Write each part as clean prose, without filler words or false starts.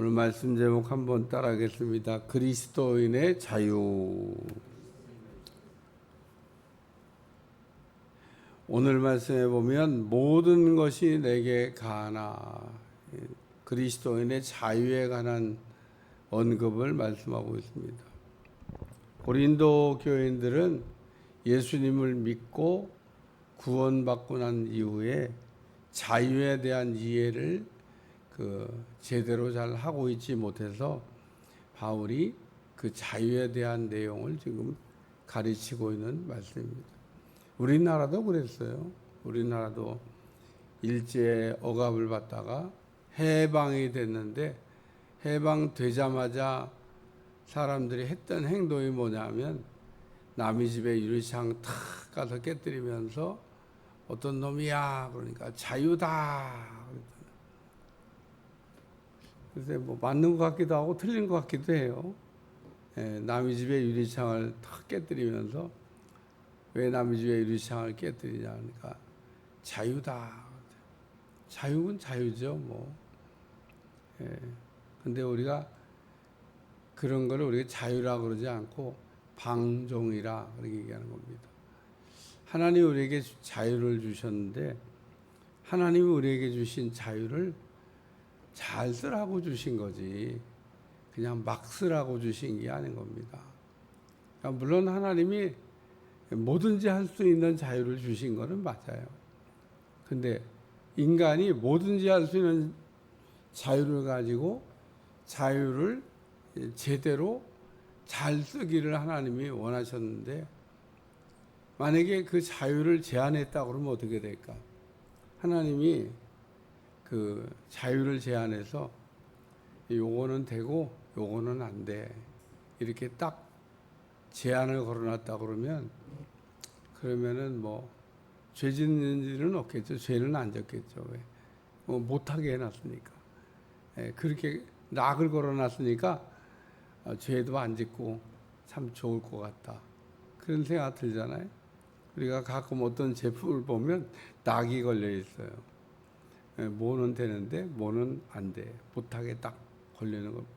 오늘 말씀 제목 한번 따라하겠습니다. 그리스도인의 자유. 오늘 말씀에 보면 모든 것이 내게 가나, 그리스도인의 자유에 관한 언급을 말씀하고 있습니다. 고린도 교인들은 예수님을 믿고 구원받고 난 이후에 자유에 대한 이해를 제대로 잘 하고 있지 못해서 바울이 그 자유에 대한 내용을 지금 가르치고 있는 말씀입니다. 우리나라도 그랬어요. 우리나라도 일제 억압을 받다가 해방이 됐는데, 해방되자마자 사람들이 했던 행동이 뭐냐면 남의 집에 유리창 탁 가서 깨뜨리면서 어떤 놈이야 그러니까 자유다. 그래서 뭐 맞는 것 같기도 하고 틀린 것 같기도 해요. 남의 집에 유리창을 탁 깨뜨리면서 왜 남의 집에 유리창을 깨뜨리냐 하니까 자유다. 자유는 자유죠, 뭐. 근데 우리가 그런 걸 우리가 자유라 그러지 않고 방종이라 그렇게 얘기하는 겁니다. 하나님이 우리에게 자유를 주셨는데 하나님이 우리에게 주신 자유를 잘 쓰라고 주신 거지 그냥 막 쓰라고 주신 게 아닌 겁니다. 그러니까 물론 하나님이 뭐든지 할 수 있는 자유를 주신 거는 맞아요. 근데 인간이 뭐든지 할 수 있는 자유를 가지고 자유를 제대로 잘 쓰기를 하나님이 원하셨는데 만약에 그 자유를 제한했다고 그러면 어떻게 될까? 하나님이 그 자유를 제한해서 요거는 되고 요거는 안 돼. 이렇게 딱 제한을 걸어놨다 그러면은 뭐 죄 짓는 일은 없겠죠. 죄는 안 졌겠죠. 왜? 뭐 못하게 해놨으니까. 그렇게 낙을 걸어놨으니까 죄도 안 짓고 참 좋을 것 같다. 그런 생각 들잖아요. 우리가 가끔 어떤 제품을 보면 낙이 걸려 있어요. 뭐는 되는데 뭐는 안 돼. 못하게 딱 걸리는 겁니다.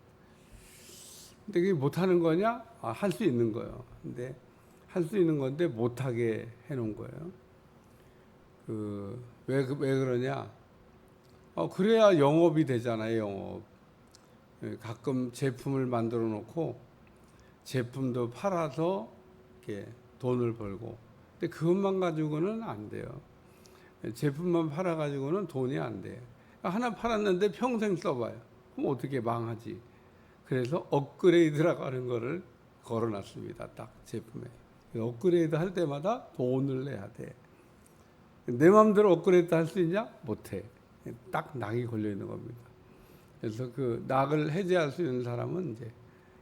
근데 그게 못하는 거냐? 할 수 있는 거예요. 근데 할 수 있는 건데 못하게 해놓은 거예요. 왜 그러냐? 그래야 영업이 되잖아요, 영업. 가끔 제품을 만들어 놓고 제품도 팔아서 이렇게 돈을 벌고. 근데 그것만 가지고는 안 돼요. 제품만 팔아가지고는 돈이 안 돼. 하나 팔았는데 평생 써봐요. 그럼 어떻게 망하지? 그래서 업그레이드라고 하는 거를 걸어놨습니다. 딱 제품에. 업그레이드 할 때마다 돈을 내야 돼. 내 마음대로 업그레이드 할 수 있냐? 못해. 딱 낙이 걸려 있는 겁니다. 그래서 그 낙을 해제할 수 있는 사람은 이제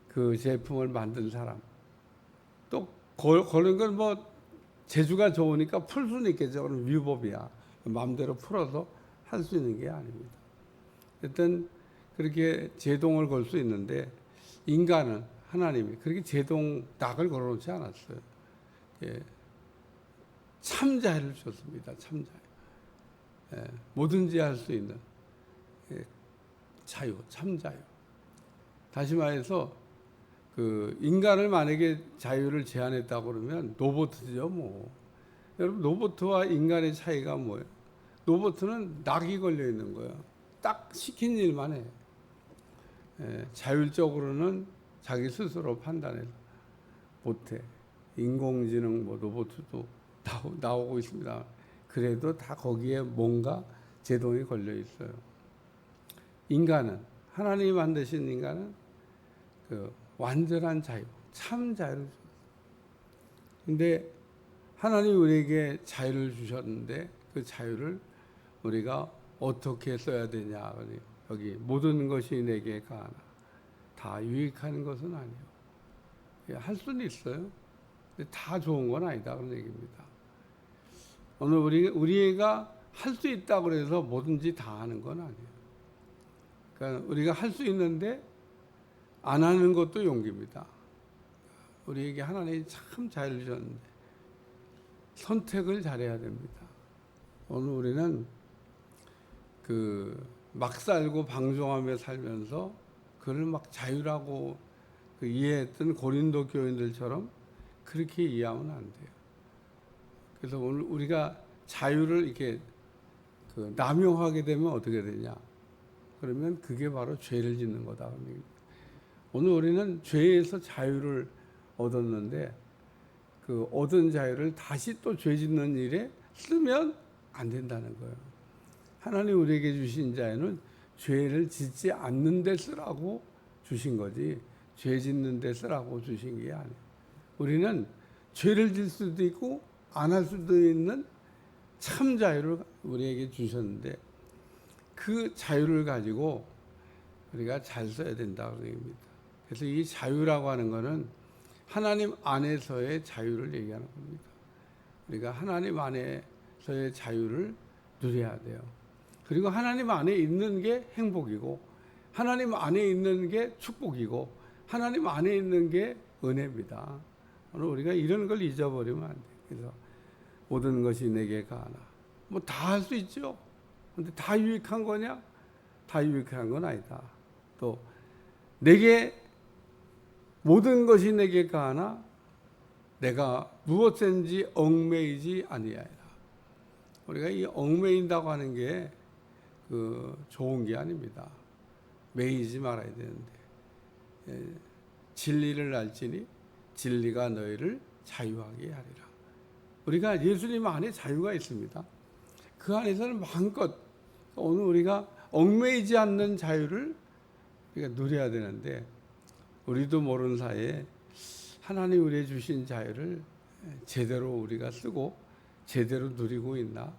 그 제품을 만든 사람. 또 걸린 건 뭐 재주가 좋으니까 풀 수는 있겠죠. 그럼 위법이야. 마음대로 풀어서 할 수 있는 게 아닙니다. 일단 그렇게 제동을 걸 수 있는데 인간은 하나님이 그렇게 제동 낙을 걸어놓지 않았어요. 참자유를 줬습니다. 참자유. 뭐든지 할 수 있는 자유, 참자유. 다시 말해서 그 인간을 만약에 자유를 제한했다고 그러면 로봇이죠, 뭐. 여러분 로봇과 인간의 차이가 뭐예요? 로봇은 낙이 걸려 있는 거예요. 딱 시킨 일만 해. 자율적으로는 자기 스스로 판단해서 못해. 인공지능 뭐 로봇도 나오고 있습니다. 그래도 다 거기에 뭔가 제동이 걸려 있어요. 인간은 하나님이 만드신 인간은 그 완전한 자유, 참 자유를 줬어요. 근데 하나님이 우리에게 자유를 주셨는데 그 자유를 우리가 어떻게 써야 되냐. 여기 모든 것이 내게 가나. 다 유익한 것은 아니에요. 할 수는 있어요. 근데 다 좋은 건 아니다. 그런 얘기입니다. 오늘 우리가 할 수 있다고 해서 뭐든지 다 하는 건 아니에요. 그러니까 우리가 할 수 있는데 안 하는 것도 용기입니다. 우리에게 하나님이 참 자유를 주셨는데 선택을 잘해야 됩니다. 오늘 우리는 막 살고 방종하며 살면서 그걸 막 자유라고 이해했던 고린도 교인들처럼 그렇게 이해하면 안 돼요. 그래서 오늘 우리가 자유를 이렇게 남용하게 되면 어떻게 되냐? 그러면 그게 바로 죄를 짓는 거다. 오늘 우리는 죄에서 자유를 얻었는데 그 얻은 자유를 다시 또 죄 짓는 일에 쓰면 안 된다는 거예요. 하나님 우리에게 주신 자유는 죄를 짓지 않는 데 쓰라고 주신 거지 죄 짓는 데 쓰라고 주신 게 아니에요. 우리는 죄를 질 수도 있고 안 할 수도 있는 참 자유를 우리에게 주셨는데 그 자유를 가지고 우리가 잘 써야 된다고 얘기합니다. 그래서 이 자유라고 하는 것은 하나님 안에서의 자유를 얘기하는 겁니다. 우리가 하나님 안에서의 자유를 누려야 돼요. 그리고 하나님 안에 있는 게 행복이고 하나님 안에 있는 게 축복이고 하나님 안에 있는 게 은혜입니다. 오늘 우리가 이런 걸 잊어버리면 안 돼요. 그래서 모든 것이 내게 가나 뭐 다 할 수 있죠. 근데 다 유익한 거냐? 다 유익한 건 아니다. 또 내게 모든 것이 내게 가나 내가 무엇인지 얽매이지 아니하리라. 우리가 이 얽매인다고 하는 게 좋은 게 아닙니다. 매이지 말아야 되는데 진리를 알지니 진리가 너희를 자유하게 하리라. 우리가 예수님 안에 자유가 있습니다. 그 안에서는 마음껏 오늘 우리가 얽매이지 않는 자유를 우리가 누려야 되는데 우리도 모르는 사이에 하나님 우리에게 주신 자유를 제대로 우리가 쓰고 제대로 누리고 있나?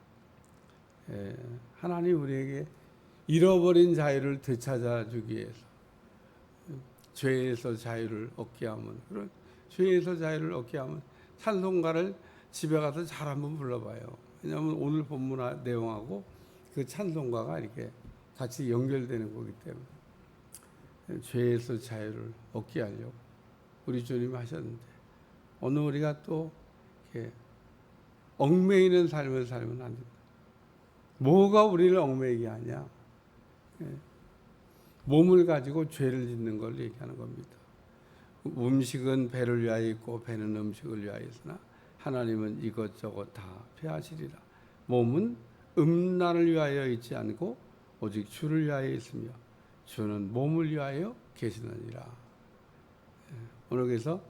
하나님 우리에게 잃어버린 자유를 되찾아주기 위해서 죄에서 자유를 얻게 하면 그런 죄에서 자유를 얻게 하면 찬송가를 집에 가서 잘 한번 불러봐요. 왜냐하면 오늘 본문 내용하고 그 찬송가가 이렇게 같이 연결되는 거기 때문에 죄에서 자유를 얻게 하려고 우리 주님이 하셨는데 오늘 우리가 또 이렇게 얽매이는 삶을 살면 안 된다. 뭐가 우리를 얽매이게 하냐? 몸을 가지고 죄를 짓는 걸 얘기하는 겁니다. 음식은 배를 위하여 있고 배는 음식을 위하여 있으나 하나님은 이것저것 다 폐하시리라. 몸은 음란을 위하여 있지 않고 오직 주를 위하여 있으며 주는 몸을 위하여 계시느니라. 오늘 그래서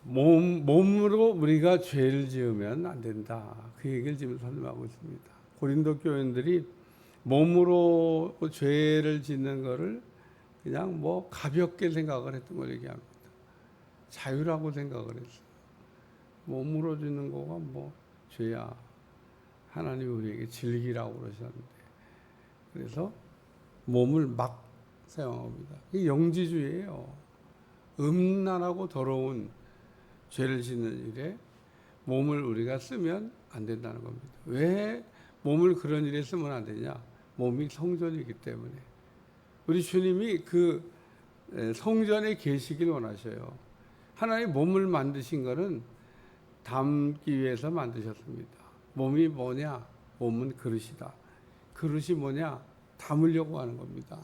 몸으로 우리가 죄를 지으면 안 된다. 그 얘기를 지금 설명하고 있습니다. 고린도 교인들이 몸으로 죄를 짓는 것을 그냥 뭐 가볍게 생각을 했던 걸 얘기합니다. 자유라고 생각을 했어요. 몸으로 짓는 거가 뭐 죄야. 하나님 우리에게 즐기라고 그러셨는데 그래서 몸을 막 사용합니다. 이게 영지주의예요. 음란하고 더러운 죄를 짓는 일에 몸을 우리가 쓰면 안 된다는 겁니다. 왜 몸을 그런 일에 쓰면 안 되냐? 몸이 성전이기 때문에. 우리 주님이 그 성전에 계시길 원하셔요. 하나님 몸을 만드신 것은 담기 위해서 만드셨습니다. 몸이 뭐냐? 몸은 그릇이다. 그릇이 뭐냐? 담으려고 하는 겁니다.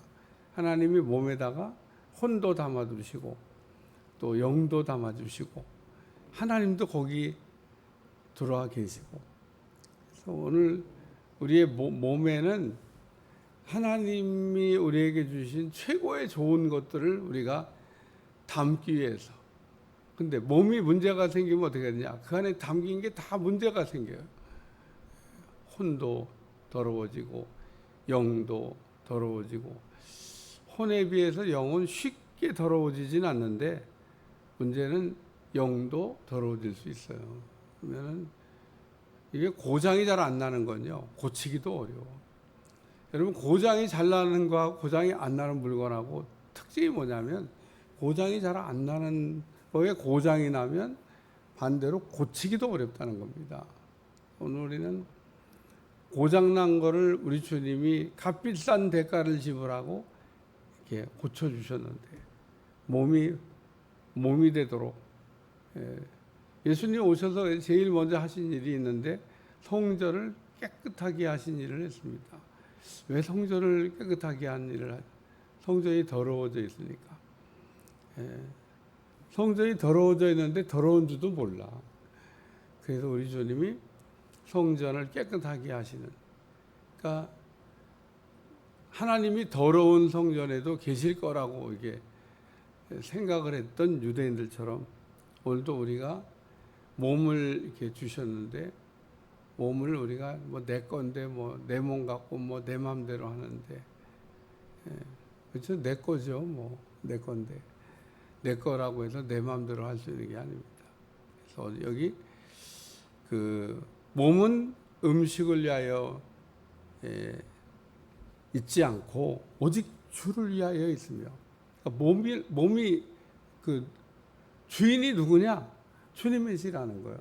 하나님이 몸에다가 혼도 담아두시고 또 영도 담아주시고 하나님도 거기 들어와 계시고 그래서 오늘 우리의 몸에는 하나님이 우리에게 주신 최고의 좋은 것들을 우리가 담기 위해서 근데 몸이 문제가 생기면 어떻게 되냐? 그 안에 담긴 게 다 문제가 생겨요. 혼도 더러워지고 영도 더러워지고 혼에 비해서 영은 쉽게 더러워지진 않는데 문제는 영도 더러워질 수 있어요. 그러면은 이게 고장이 잘 안 나는 건요 고치기도 어려워. 여러분 고장이 잘 나는 거하고 고장이 안 나는 물건하고 특징이 뭐냐면 고장이 잘 안 나는 거에 고장이 나면 반대로 고치기도 어렵다는 겁니다. 오늘 우리는 고장난 거를 우리 주님이 값비싼 대가를 지불하고 이렇게 고쳐주셨는데 몸이 되도록 예수님 오셔서 제일 먼저 하신 일이 있는데 성전을 깨끗하게 하신 일을 했습니다. 왜 성전을 깨끗하게 한 일을 성전이 더러워져 있으니까. 예. 성전이 더러워져 있는데 더러운 줄도 몰라. 그래서 우리 주님이 성전을 깨끗하게 하시는. 그러니까 하나님이 더러운 성전에도 계실 거라고 이게 생각을 했던 유대인들처럼 오늘도 우리가 몸을 이렇게 주셨는데 몸을 우리가 뭐 내 건데 뭐 내 몸 갖고 뭐 내 마음대로 하는데, 예, 그렇죠? 내 거죠. 뭐 내 건데 내 거라고 해서 내 마음대로 할 수 있는 게 아닙니다. 그래서 여기 그 몸은 음식을 위하여 있지 않고 오직 주를 위하여 있으며, 그러니까 몸이 그 주인이 누구냐? 주님이시라는 거예요.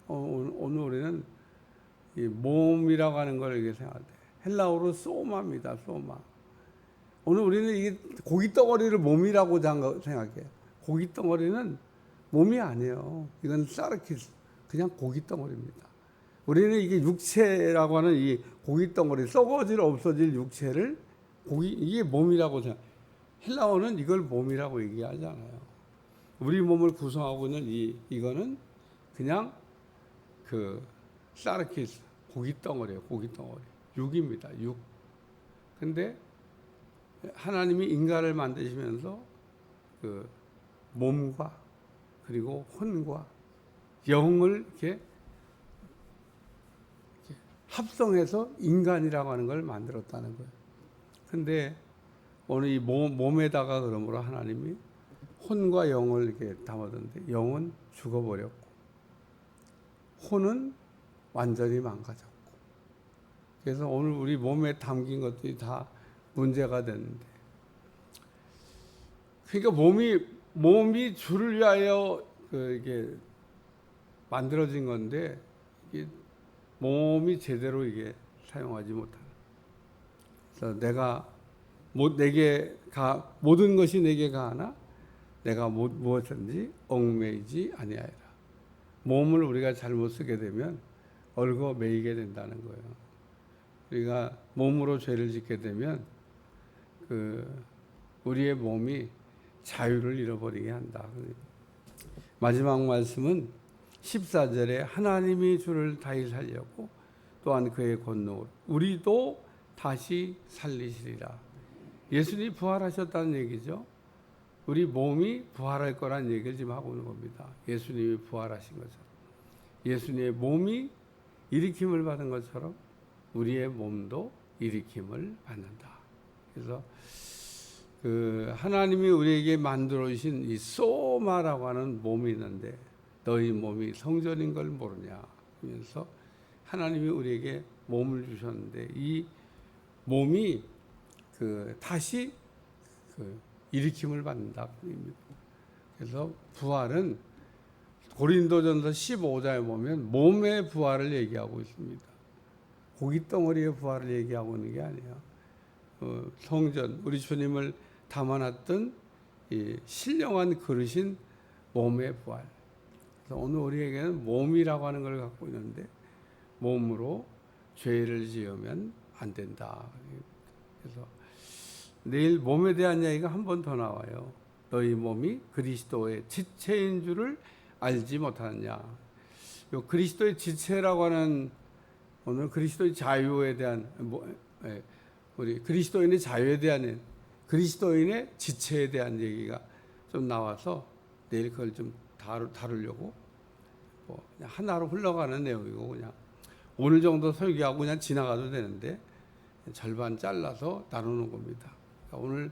오늘 우리는 이 몸이라고 하는 걸 이렇게 생각할 때 헬라어로 소마입니다. 소마. 오늘 우리는 이게 고기 덩어리를 몸이라고 생각해요. 고기 덩어리는 몸이 아니에요. 이건 사르키스, 그냥 고기 덩어리입니다. 우리는 이게 육체라고 하는 이 고기 덩어리, 썩어질 없어질 육체를 이게 몸이라고 생각. 헬라어는 이걸 몸이라고 얘기하잖아요. 우리 몸을 구성하고 있는 이거는 그냥 그 사르키스, 고기 덩어리예요. 고기 덩어리. 육입니다. 육. 근데 하나님이 인간을 만드시면서 그 몸과 그리고 혼과 영을 이렇게 합성해서 인간이라고 하는 걸 만들었다는 거예요. 근데 오늘 이 몸에다가 그러므로 하나님이 혼과 영을 이렇게 담아뒀는데 영은 죽어버렸고 혼은 완전히 망가졌고, 그래서 오늘 우리 몸에 담긴 것들이 다 문제가 됐는데, 그러니까 몸이 주를 위하여 이게 만들어진 건데 이게 몸이 제대로 이게 사용하지 못하는. 그래서 모든 것이 내게 가하나 내가 무엇든지 얽매이지 아니하리라. 몸을 우리가 잘못 쓰게 되면 얽어 매이게 된다는 거예요. 우리가 몸으로 죄를 짓게 되면 우리의 몸이 자유를 잃어버리게 한다. 마지막 말씀은 14절에 하나님이 주를 다시 살렸고 또한 그의 권능으로 우리도 다시 살리시리라. 예수님이 부활하셨다는 얘기죠. 우리 몸이 부활할 거란 얘기를 지금 하고 있는 겁니다. 예수님이 부활하신 것처럼 예수님의 몸이 일으킴을 받은 것처럼 우리의 몸도 일으킴을 받는다. 그래서 하나님이 우리에게 만들어 주신 이 소마라고 하는 몸이 있는데 너희 몸이 성전인 걸 모르냐 하면서 하나님이 우리에게 몸을 주셨는데 이 몸이 다시 일으킴을 받는다. 그래서 부활은 고린도전서 15장에 보면 몸의 부활을 얘기하고 있습니다. 고기 덩어리의 부활을 얘기하고 있는 게 아니에요. 성전, 우리 주님을 담아놨던 이 신령한 그릇인 몸의 부활. 그래서 오늘 우리에게는 몸이라고 하는 걸 갖고 있는데 몸으로 죄를 지으면 안 된다. 그래서 내일 몸에 대한 이야기가 한 번 더 나와요. 너희 몸이 그리스도의 지체인 줄을 알지 못하느냐. 요 그리스도의 지체라고 하는 오늘 그리스도의 자유에 대한 우리 그리스도인의 자유에 대한 그리스도인의 지체에 대한 얘기가 좀 나와서 내일 그걸 좀 다루려고 그냥 하나로 흘러가는 내용이고 그냥 오늘 정도 설교하고 그냥 지나가도 되는데 절반 잘라서 나누는 겁니다. 그러니까 오늘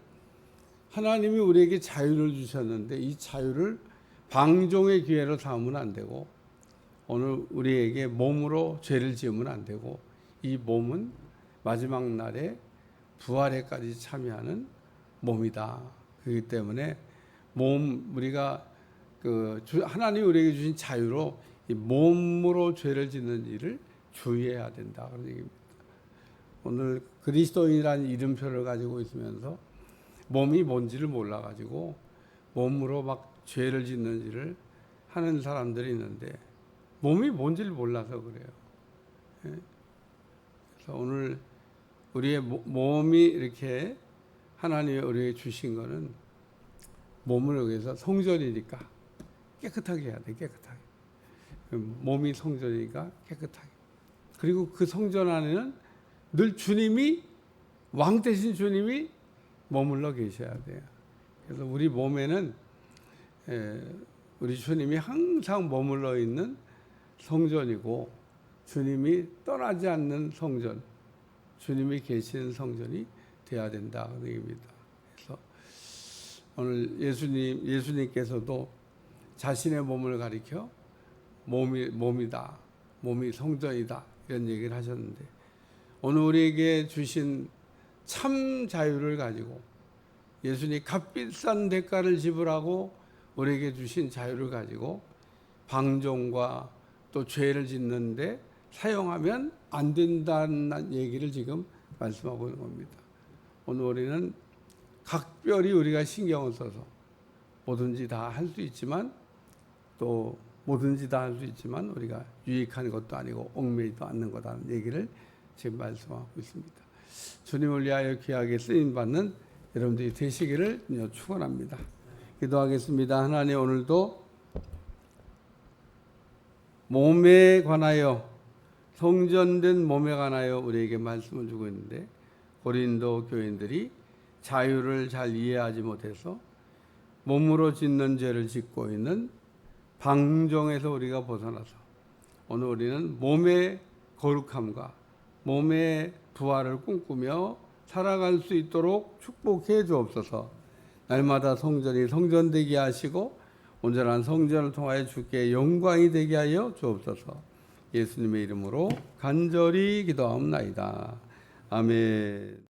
하나님이 우리에게 자유를 주셨는데 이 자유를 방종의 기회로 삼으면 안 되고 오늘 우리에게 몸으로 죄를 지으면 안 되고 이 몸은 마지막 날에 부활에까지 참여하는 몸이다. 그렇기 때문에 우리가 하나님이 우리에게 주신 자유로 이 몸으로 죄를 짓는 일을 주의해야 된다. 그런 얘기입니다. 오늘 그리스도인이라는 이름표를 가지고 있으면서 몸이 뭔지를 몰라가지고 몸으로 막 죄를 짓는 일을 하는 사람들이 있는데 몸이 뭔지를 몰라서 그래요. 그래서 오늘 우리의 몸이 이렇게 하나님이 우리에게 주신 거는 몸을 위해서 성전이니까 깨끗하게 해야 돼. 깨끗하게. 몸이 성전이니까 깨끗하게. 그리고 그 성전 안에는 늘 주님이, 왕 대신 주님이 머물러 계셔야 돼요. 그래서 우리 몸에는 우리 주님이 항상 머물러 있는 성전이고, 주님이 떠나지 않는 성전, 주님이 계시는 성전이 되어야 된다는 얘기입니다. 그래서 오늘 예수님께서도 자신의 몸을 가리켜 몸이다, 몸이 성전이다, 이런 얘기를 하셨는데, 오늘 우리에게 주신 참 자유를 가지고 예수님이 값비싼 대가를 지불하고 우리에게 주신 자유를 가지고 방종과 또 죄를 짓는데 사용하면 안 된다는 얘기를 지금 말씀하고 있는 겁니다. 오늘 우리는 각별히 우리가 신경을 써서 뭐든지 다 할 수 있지만, 또 뭐든지 다 할 수 있지만 우리가 유익한 것도 아니고 얽매이도 않는 거다는 얘기를 지금 말씀하고 있습니다. 주님을 위하여 귀하게 쓰임받는 여러분들이 되시기를 축원합니다. 기도하겠습니다. 하나님, 오늘도 몸에 관하여, 성전된 몸에 관하여 우리에게 말씀을 주고 있는데, 고린도 교인들이 자유를 잘 이해하지 못해서 몸으로 짓는 죄를 짓고 있는 방종에서 우리가 벗어나서 오늘 우리는 몸의 거룩함과 몸의 부활을 꿈꾸며 살아갈 수 있도록 축복해 주옵소서. 날마다 성전이 성전되게 하시고 온전한 성전을 통하여 주께 영광이 되게 하여 주옵소서. 예수님의 이름으로 간절히 기도하옵나이다. 아멘.